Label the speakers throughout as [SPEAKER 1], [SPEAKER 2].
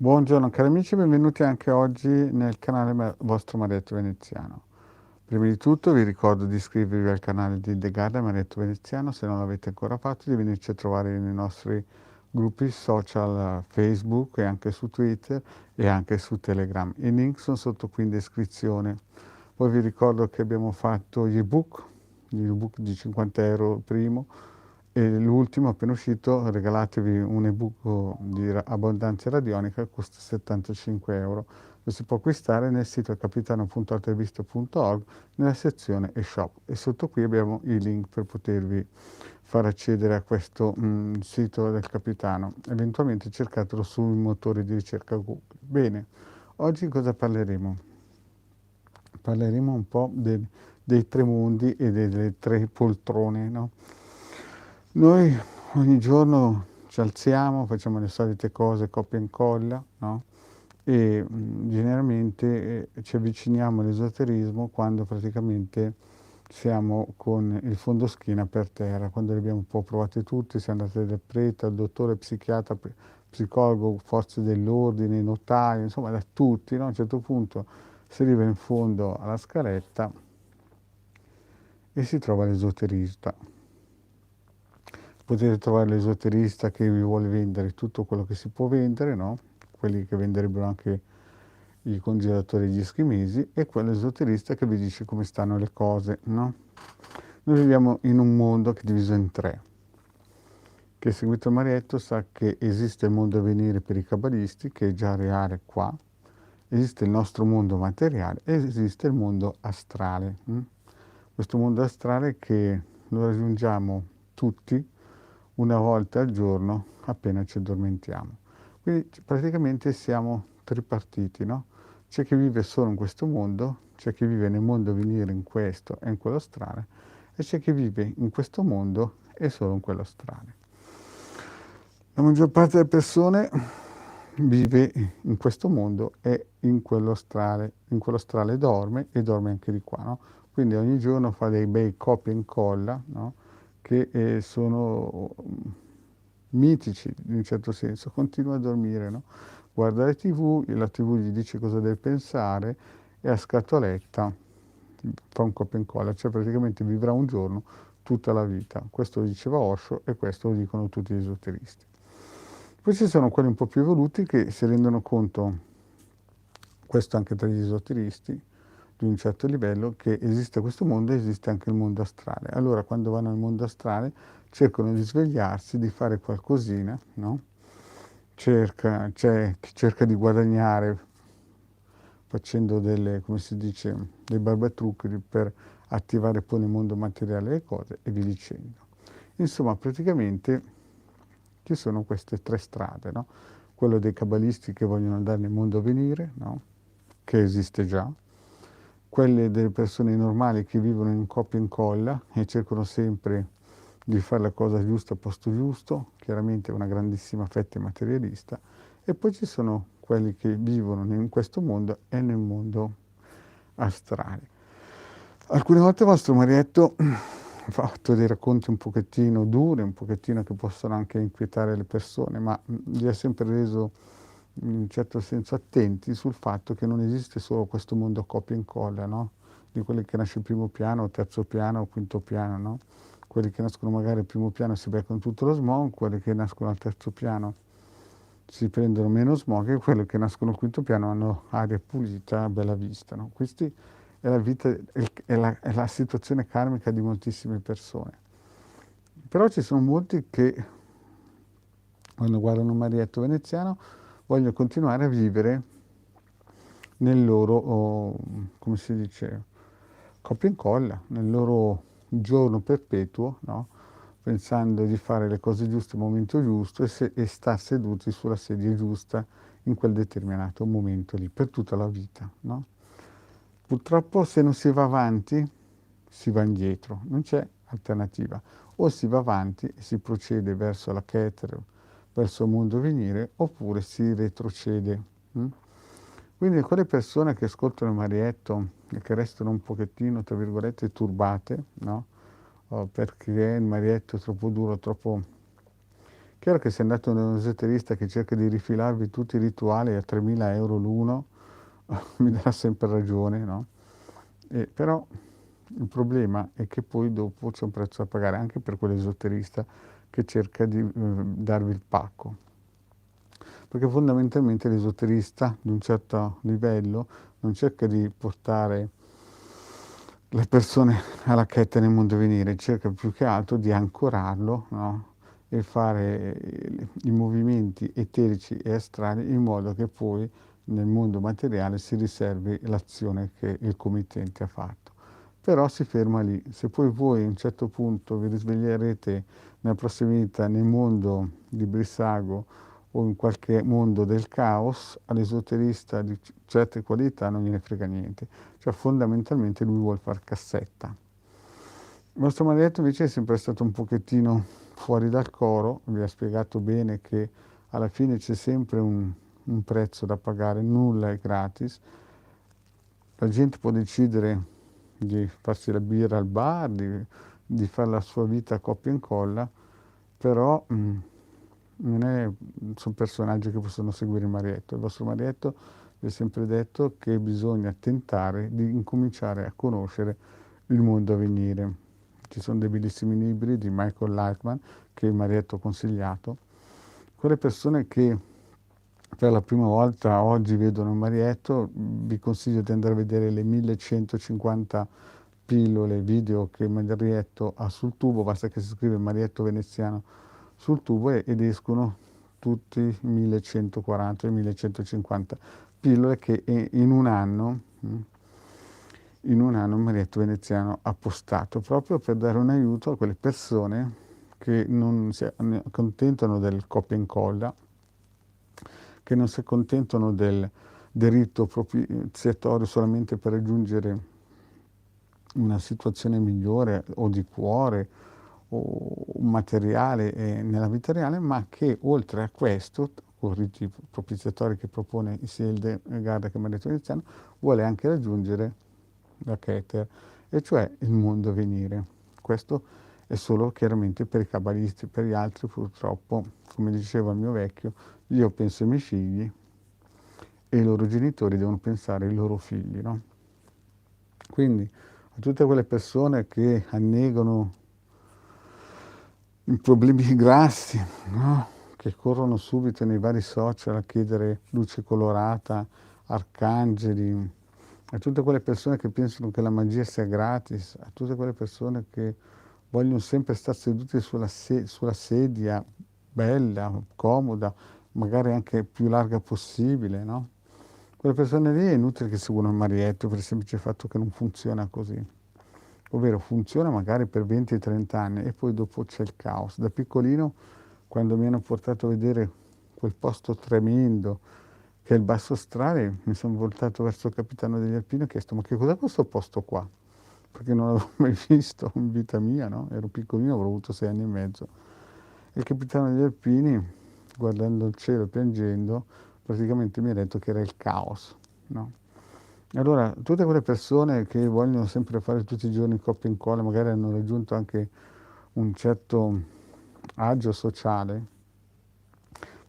[SPEAKER 1] Buongiorno cari amici, benvenuti anche oggi nel canale vostro Marietto Veneziano. Prima di tutto vi ricordo di iscrivervi al canale di The Garden Marietto Veneziano, se non l'avete ancora fatto, di venirci a trovare nei nostri gruppi social Facebook e anche su Twitter e anche su Telegram. I link sono sotto qui in descrizione. Poi vi ricordo che abbiamo fatto gli ebook di 50 euro il primo, e l'ultimo appena uscito, regalatevi un ebook di abbondanza radionica, costa 75 euro. Lo si può acquistare nel sito capitano.altavisto.org nella sezione e-shop, e sotto qui abbiamo i link per potervi far accedere a questo sito del capitano. Eventualmente cercatelo sui motori di ricerca Google. Bene, oggi cosa parleremo? Parleremo un po' dei tre mondi e delle tre poltrone, no? Noi ogni giorno ci alziamo, facciamo le solite cose, copia e incolla, no? E generalmente ci avviciniamo all'esoterismo quando praticamente siamo con il fondoschiena per terra, quando li abbiamo un po' provati tutti, siamo andati dal prete, al dottore, psichiatra, psicologo, forze dell'ordine, notaio, insomma da tutti, no? A un certo punto si arriva in fondo alla scaletta e si trova l'esoterista. Potete trovare l'esoterista che vi vuole vendere tutto quello che si può vendere, no? Quelli che venderebbero anche i congelatori e gli eschimesi, e quello esoterista che vi dice come stanno le cose, no? Noi viviamo in un mondo che è diviso in tre. Chi ha seguito il Marietto sa che esiste il mondo a venire per i cabalisti, che è già reale qua, esiste il nostro mondo materiale e esiste il mondo astrale. Questo mondo astrale che lo raggiungiamo tutti una volta al giorno appena ci addormentiamo. Quindi praticamente siamo tripartiti, no? C'è chi vive solo in questo mondo, c'è chi vive nel mondo a venire in questo e in quello astrale, e c'è chi vive in questo mondo e solo in quello astrale. La maggior parte delle persone vive in questo mondo e in quello astrale dorme, e dorme anche di qua, no? Quindi ogni giorno fa dei bei copia e incolla, no? Che sono mitici in un certo senso, continua a dormire, no? Guarda la TV gli dice cosa deve pensare, e a scatoletta fa un copia e incolla, cioè praticamente vivrà un giorno tutta la vita. Questo lo diceva Osho e questo lo dicono tutti gli esoteristi. Poi ci sono quelli un po' più evoluti che si rendono conto, questo anche tra gli esoteristi, di un certo livello, che esiste questo mondo e esiste anche il mondo astrale. Allora quando vanno nel mondo astrale cercano di svegliarsi, di fare qualcosina, no? C'è chi cerca di guadagnare facendo delle, come si dice, dei barbatrucchi per attivare poi nel mondo materiale le cose e via dicendo. Insomma, praticamente ci sono queste tre strade, no? Quello dei cabalisti che vogliono andare nel mondo a venire, no? Che esiste già, quelle delle persone normali che vivono in coppia e incolla e cercano sempre di fare la cosa giusta a posto giusto, chiaramente una grandissima fetta materialista, e poi ci sono quelli che vivono in questo mondo e nel mondo astrale. Alcune volte il vostro Marietto ha fatto dei racconti un pochettino duri, un pochettino che possono anche inquietare le persone, ma li ha sempre reso in un certo senso attenti sul fatto che non esiste solo questo mondo a copia e incolla, no? Di quelli che nasce il primo piano, terzo piano o quinto piano, no? Quelli che nascono magari al primo piano si beccano tutto lo smog, quelli che nascono al terzo piano si prendono meno smog, e quelli che nascono al quinto piano hanno aria pulita, bella vista, no? Questi è la vita, è la situazione karmica di moltissime persone. Però ci sono molti che, quando guardano un Marietto veneziano, vogliono continuare a vivere nel loro, come si dice, copia e incolla, nel loro giorno perpetuo, no? Pensando di fare le cose giuste al momento giusto e star seduti sulla sedia giusta in quel determinato momento lì, per tutta la vita, no? Purtroppo se non si va avanti, si va indietro, non c'è alternativa. O si va avanti e si procede verso la Keter, verso il mondo venire, oppure si retrocede. Quindi quelle persone che ascoltano il Marietto e che restano un pochettino, tra virgolette, turbate, no? Perché il Marietto è troppo duro, troppo Chiaro che se andate da un esoterista che cerca di rifilarvi tutti i rituali a 3.000 euro l'uno, mi darà sempre ragione, no? Però il problema è che poi dopo c'è un prezzo da pagare anche per quell'esoterista che cerca di darvi il pacco. Perché fondamentalmente l'esoterista di un certo livello non cerca di portare le persone alla chetta nel mondo venire, cerca più che altro di ancorarlo, no? E fare i movimenti eterici e astrali in modo che poi nel mondo materiale si riservi l'azione che il committente ha fatto. Però si ferma lì. Se poi voi a un certo punto vi risveglierete nella prossima vita nel mondo di Brissago o in qualche mondo del caos, all'esoterista di certe qualità non gliene frega niente. Cioè fondamentalmente lui vuole far cassetta. Il vostro maledetto invece è sempre stato un pochettino fuori dal coro, vi ha spiegato bene che alla fine c'è sempre un prezzo da pagare, nulla è gratis. La gente può decidere di farsi la birra al bar, di fare la sua vita a coppia e incolla, però sono personaggi che possono seguire il Marietto. Il vostro Marietto vi ha sempre detto che bisogna tentare di incominciare a conoscere il mondo a venire. Ci sono dei bellissimi libri di Michael Lightman che il Marietto ha consigliato. Quelle persone che per la prima volta oggi vedono il Marietto, vi consiglio di andare a vedere le 1150 pillole video che il Marietto ha sul tubo, basta che si scrive Marietto veneziano sul tubo ed escono tutti 1140 e 1150 pillole che in un anno il Marietto veneziano ha postato proprio per dare un aiuto a quelle persone che non si accontentano del copia e incolla, che non si accontentano del rito propiziatorio solamente per raggiungere una situazione migliore o di cuore o materiale nella vita reale, ma che oltre a questo, con i riti propiziatori che propone sia il Garda che il Maretto Veneziano, vuole anche raggiungere la Keter, e cioè il mondo a venire. Questo è solo chiaramente per i cabalisti, per gli altri purtroppo, come diceva il mio vecchio, io penso ai miei figli e i loro genitori devono pensare ai loro figli, no? Quindi a tutte quelle persone che annegano i problemi grassi, no? Che corrono subito nei vari social a chiedere luce colorata, arcangeli, a tutte quelle persone che pensano che la magia sia gratis, a tutte quelle persone che vogliono sempre stare seduti sulla sedia bella, comoda, magari anche più larga possibile, no? Quelle persone lì è inutile che seguono il Marietto per il semplice fatto che non funziona così. Ovvero funziona magari per 20-30 anni e poi dopo c'è il caos. Da piccolino, quando mi hanno portato a vedere quel posto tremendo che è il Basso Astrale, mi sono voltato verso il capitano degli Alpini e ho chiesto: ma che cos'è questo posto qua? Perché non l'avevo mai visto in vita mia, no? Ero piccolino, avrò avuto 6 anni e mezzo. E il capitano degli Alpini, guardando il cielo e piangendo, praticamente mi ha detto che era il caos, no? Allora, tutte quelle persone che vogliono sempre fare tutti i giorni coppia e incolla, magari hanno raggiunto anche un certo agio sociale,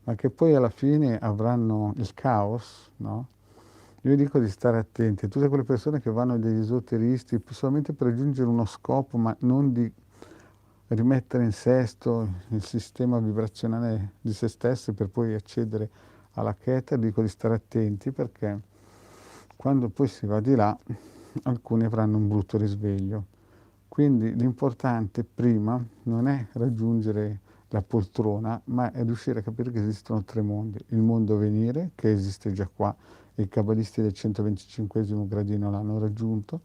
[SPEAKER 1] ma che poi alla fine avranno il caos, no? Io dico di stare attenti a tutte quelle persone che vanno dagli esoteristi solamente per raggiungere uno scopo, ma non di rimettere in sesto il sistema vibrazionale di se stessi per poi accedere alla Keter. Dico di stare attenti perché quando poi si va di là alcuni avranno un brutto risveglio. Quindi l'importante prima non è raggiungere la poltrona, ma è riuscire a capire che esistono 3 mondi. Il mondo a venire, che esiste già qua, e i cabalisti del 125° gradino l'hanno raggiunto.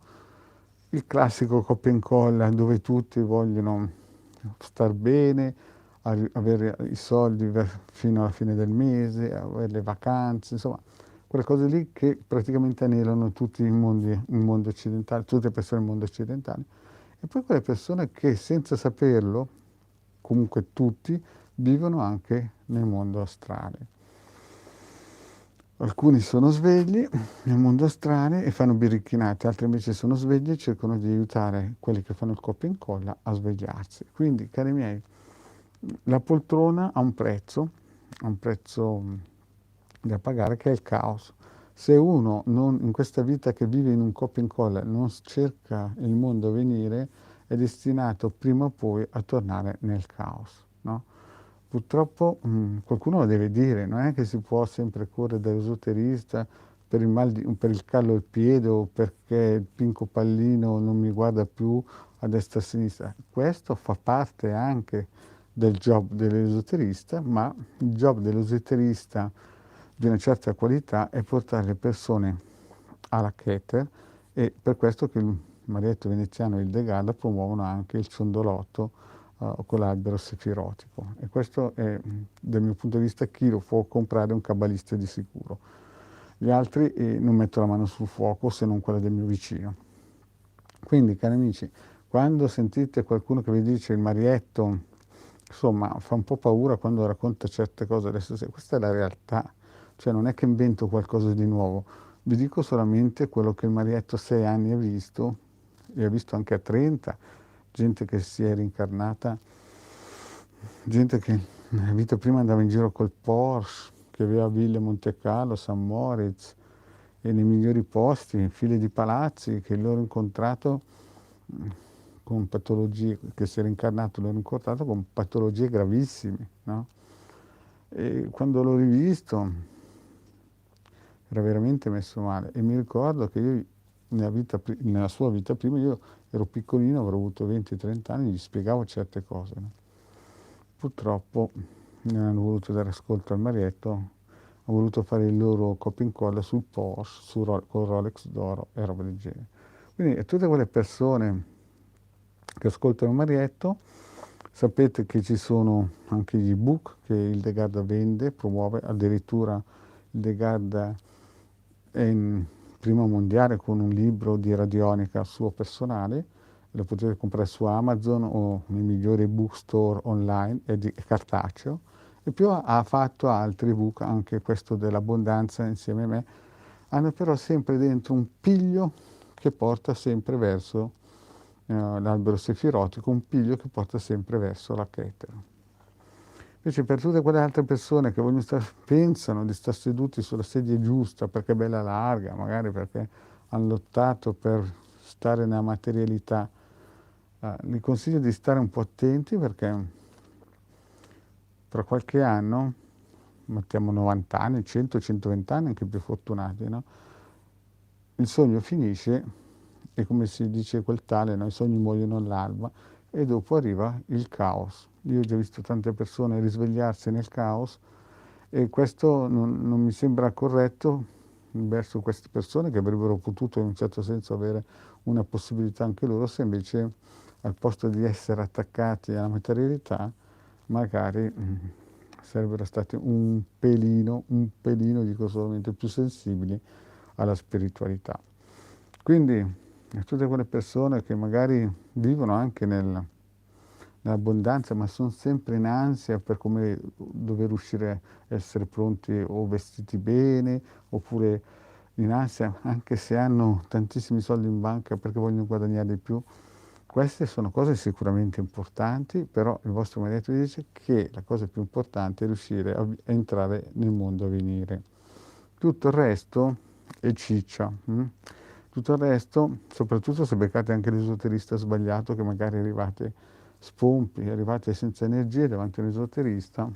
[SPEAKER 1] Il classico coppia e incolla dove tutti vogliono star bene, avere i soldi fino alla fine del mese, avere le vacanze, insomma, quelle cose lì che praticamente anelano tutti il mondo occidentale, tutte le persone del mondo occidentale. E poi quelle persone che senza saperlo, comunque tutti, vivono anche nel mondo astrale. Alcuni sono svegli nel mondo astrale e fanno biricchinate, altri invece sono svegli e cercano di aiutare quelli che fanno il coppia e incolla a svegliarsi. Quindi, cari miei, La poltrona ha un prezzo da pagare, che è il caos. Se uno in questa vita che vive in un copia e incolla non cerca il mondo a venire, è destinato prima o poi a tornare nel caos, no? Purtroppo qualcuno lo deve dire, non è che si può sempre correre dall'esoterista per per il callo al piede o perché il pinco pallino non mi guarda più a destra e a sinistra. Questo fa parte anche del job dell'esoterista, ma il job dell'esoterista di una certa qualità è portare le persone alla Keter, e per questo che il Marietto Veneziano e il De Galla promuovono anche il ciondolotto con l'albero sefirotico, e questo è, dal mio punto di vista, chi lo può comprare è un cabbalista di sicuro. Gli altri non metto la mano sul fuoco se non quella del mio vicino. Quindi, cari amici, quando sentite qualcuno che vi dice il Marietto, insomma, fa un po' paura quando racconta certe cose. Adesso, questa è la realtà, cioè non è che invento qualcosa di nuovo, vi dico solamente quello che il Marietto a 6 anni ha visto, e ha visto anche a 30, gente che si è rincarnata, gente che nella vita prima andava in giro col Porsche, che aveva ville Monte Carlo, San Moritz, e nei migliori posti, file di palazzi, che loro incontrato con patologie, che si era incarnato, l'ho incontrato con patologie gravissime, no? E quando l'ho rivisto era veramente messo male, e mi ricordo che io nella sua vita prima, io ero piccolino, avrò avuto 20-30 anni, gli spiegavo certe cose, no? Purtroppo non hanno voluto dare ascolto al Marietto, hanno voluto fare il loro copia e incolla sul Porsche, con Rolex d'oro e roba del genere. Quindi a tutte quelle persone che ascoltano Marietto, sapete che ci sono anche gli ebook che il De Garda vende, promuove, addirittura il De Garda è in prima mondiale con un libro di radionica suo personale, lo potete comprare su Amazon o nei migliori bookstore online, è cartaceo, e più ha fatto altri ebook, anche questo dell'abbondanza insieme a me, hanno però sempre dentro un piglio che porta sempre verso l'albero sefirotico, un piglio che porta sempre verso la Ketera. Invece per tutte quelle altre persone che pensano di stare seduti sulla sedia giusta perché è bella larga, magari perché hanno lottato per stare nella materialità, vi consiglio di stare un po' attenti, perché tra qualche anno, mettiamo 90 anni, 100, 120 anni, anche più fortunati, no? Il sogno finisce e, come si dice quel tale, no? I sogni muoiono all'alba e dopo arriva il caos. Io ho già visto tante persone risvegliarsi nel caos, e questo non mi sembra corretto verso queste persone che avrebbero potuto in un certo senso avere una possibilità anche loro, se invece al posto di essere attaccati alla materialità magari sarebbero stati un pelino, dico solamente, più sensibili alla spiritualità. Quindi a tutte quelle persone che magari vivono anche nell'abbondanza, ma sono sempre in ansia per come dover uscire, essere pronti o vestiti bene, oppure in ansia anche se hanno tantissimi soldi in banca perché vogliono guadagnare di più. Queste sono cose sicuramente importanti, però il vostro Marietto vi dice che la cosa più importante è riuscire a entrare nel mondo a venire. Tutto il resto è ciccia. Tutto il resto, soprattutto se beccate anche l'esoterista sbagliato, che magari arrivate spompi, arrivate senza energie davanti a un esoterista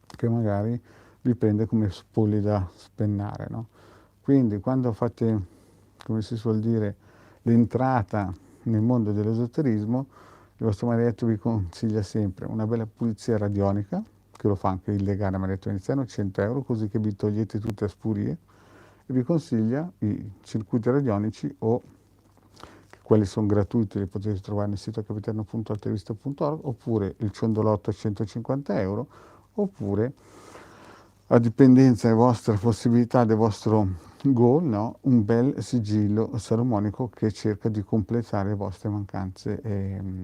[SPEAKER 1] che magari vi prende come spolli da spennare, no? Quindi quando fate, come si suol dire, l'entrata nel mondo dell'esoterismo, il vostro Marietto vi consiglia sempre una bella pulizia radionica, che lo fa anche il legale Marietto Veneziano, 100 euro, così che vi togliete tutte le spurie, e vi consiglia i circuiti radionici, o che quelli sono gratuiti, li potete trovare nel sito capiterno.altevista.org, oppure il ciondolotto a 150 euro, oppure, a dipendenza della vostra possibilità, del vostro goal, no? Un bel sigillo salomonico che cerca di completare le vostre mancanze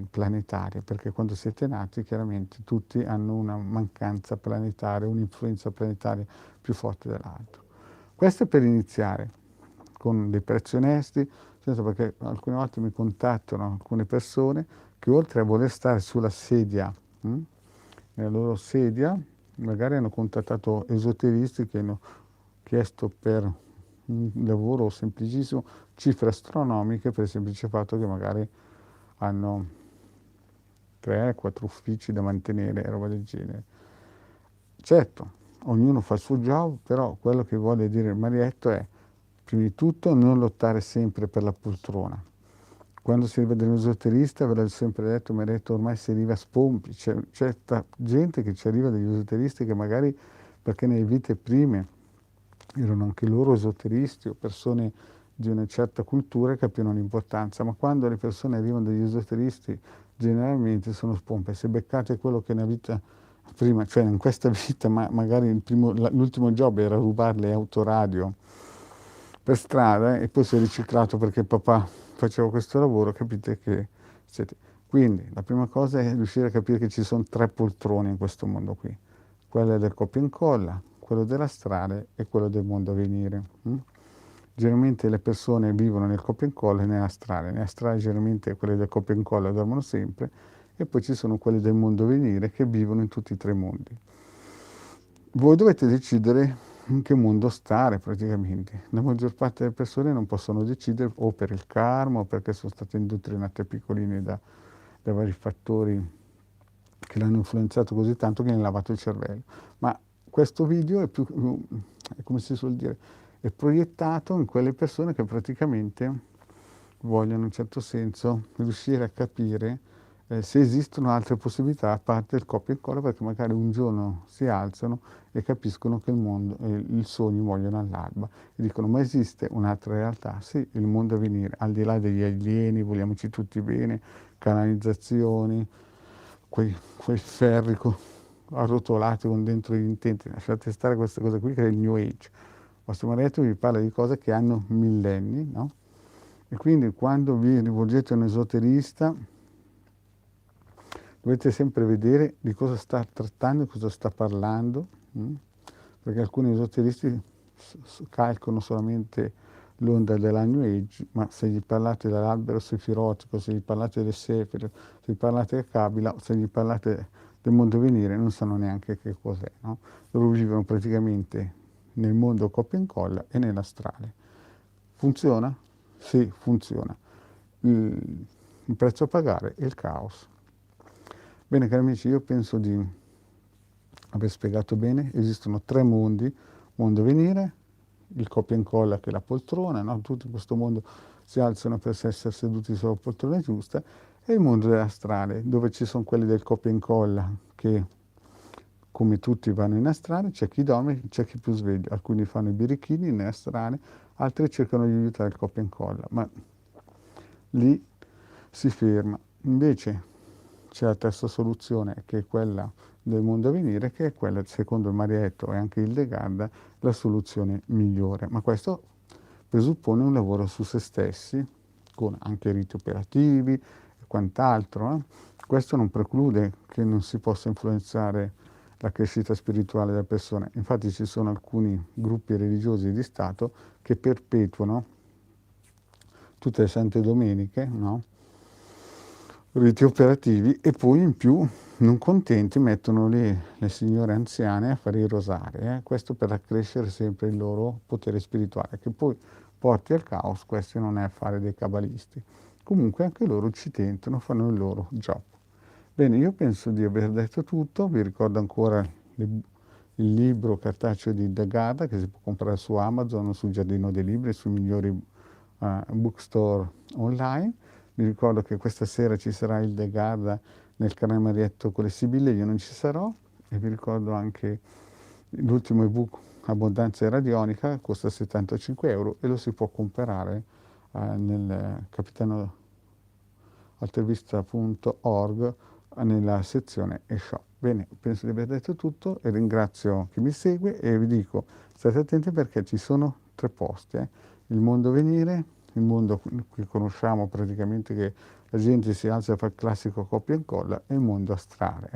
[SPEAKER 1] planetarie, perché quando siete nati chiaramente tutti hanno una mancanza planetaria, un'influenza planetaria più forte dell'altro. Questo è per iniziare, con dei prezzi onesti, senza, perché alcune volte mi contattano alcune persone che oltre a voler stare sulla sedia nella loro sedia, magari hanno contattato esoteristi che hanno chiesto per un lavoro semplicissimo cifre astronomiche per il semplice fatto che magari hanno 3-4 uffici da mantenere e roba del genere. Certo, ognuno fa il suo job, però quello che vuole dire il Marietto è, prima di tutto, non lottare sempre per la poltrona. Quando si arriva dall'esoterista, ve l'ho sempre detto, mi ha detto ormai si arriva a spompi, c'è certa gente che ci arriva dagli esoteristi che magari perché nelle vite prime erano anche loro esoteristi o persone di una certa cultura e capirono l'importanza, ma quando le persone arrivano dagli esoteristi generalmente sono spompe, se beccate quello che nella vita prima, cioè in questa vita, ma magari l'ultimo job era rubare le autoradio per strada e poi si è riciclato perché papà faceva questo lavoro, capite che siete. Quindi la prima cosa è riuscire a capire che ci sono 3 poltrone in questo mondo qui, quella del copia e incolla, quello dell'astrale e quello del mondo a venire. Generalmente le persone vivono nel copia e incolla e nell'astrale. Nell'astrale generalmente quelli del copia e incolla dormono sempre e poi ci sono quelli del mondo a venire che vivono in tutti e 3 mondi. Voi dovete decidere in che mondo stare praticamente. La maggior parte delle persone non possono decidere o per il karma o perché sono state indottrinate piccoline da vari fattori che l'hanno influenzato così tanto che gli hanno lavato il cervello. Ma questo video è più, è come si suol dire, è proiettato in quelle persone che praticamente vogliono in un certo senso riuscire a capire se esistono altre possibilità a parte il copia e incolla, perché magari un giorno si alzano e capiscono che il mondo, il sogno muoiono all'alba e dicono ma esiste un'altra realtà? Sì, il mondo a venire, al di là degli alieni, vogliamoci tutti bene, canalizzazioni, quei ferri arrotolati con dentro gli intenti, lasciate stare queste cose qui che è il New Age. Vostro marito vi parla di cose che hanno millenni, no? E quindi quando vi rivolgete a un esoterista dovete sempre vedere di cosa sta trattando e cosa sta parlando, perché alcuni esoteristi calcolano solamente l'onda della New Age, ma se gli parlate dell'albero sefirotico, se gli parlate del Sefiro, se gli parlate del Kabila, se gli parlate del mondo venire, non sanno neanche che cos'è. No? Loro vivono praticamente nel mondo copia e incolla e nell'astrale. Funziona? Sì, funziona. Il prezzo a pagare è il caos. Bene, cari amici, io penso di aver spiegato bene. Esistono 3 mondi: mondo venire, il copia e incolla che è la poltrona, no? Tutti in questo mondo si alzano per essere seduti sulla poltrona giusta, e il mondo dell'astrale, dove ci sono quelli del copia e incolla che, come tutti, vanno in astrale, c'è chi dorme, c'è chi è più sveglio, alcuni fanno i birichini in astrale, altri cercano di aiutare il copia e incolla, ma lì si ferma. Invece c'è la terza soluzione, che è quella del mondo a venire, che è quella, secondo il Marietto e anche il De Garda, la soluzione migliore. Ma questo presuppone un lavoro su se stessi, con anche riti operativi e quant'altro. Questo non preclude che non si possa influenzare la crescita spirituale della persona. Infatti ci sono alcuni gruppi religiosi di Stato che perpetuano tutte le sante domeniche, no? Riti operativi, e poi in più, non contenti, mettono lì le signore anziane a fare i rosari, questo per accrescere sempre il loro potere spirituale, che poi porti al caos. Questo non è affare dei cabalisti. Comunque anche loro ci tentano, fanno il loro job. Bene, io penso di aver detto tutto. Vi ricordo ancora il libro cartaceo di De Garda, che si può comprare su Amazon, sul Giardino dei Libri, sui migliori bookstore online. Vi ricordo che questa sera ci sarà il De Garda nel canale Marietto con le Sibille, io non ci sarò. E vi ricordo anche l'ultimo ebook Abbondanza radionica, costa 75 euro e lo si può comprare nel capitanoaltervista.org nella sezione e-shop. Bene, penso di aver detto tutto e ringrazio chi mi segue e vi dico, state attenti perché ci sono 3 posti. Il mondo venire, il mondo che conosciamo praticamente, che la gente si alza e fa il classico copia e incolla, e il mondo astrale.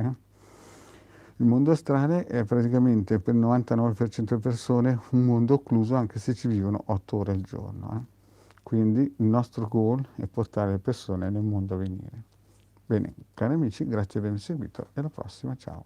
[SPEAKER 1] Il mondo astrale è praticamente per il 99% delle persone un mondo occluso, anche se ci vivono 8 ore al giorno. Quindi il nostro goal è portare le persone nel mondo a venire. Bene, cari amici, grazie per avermi seguito e alla prossima, ciao.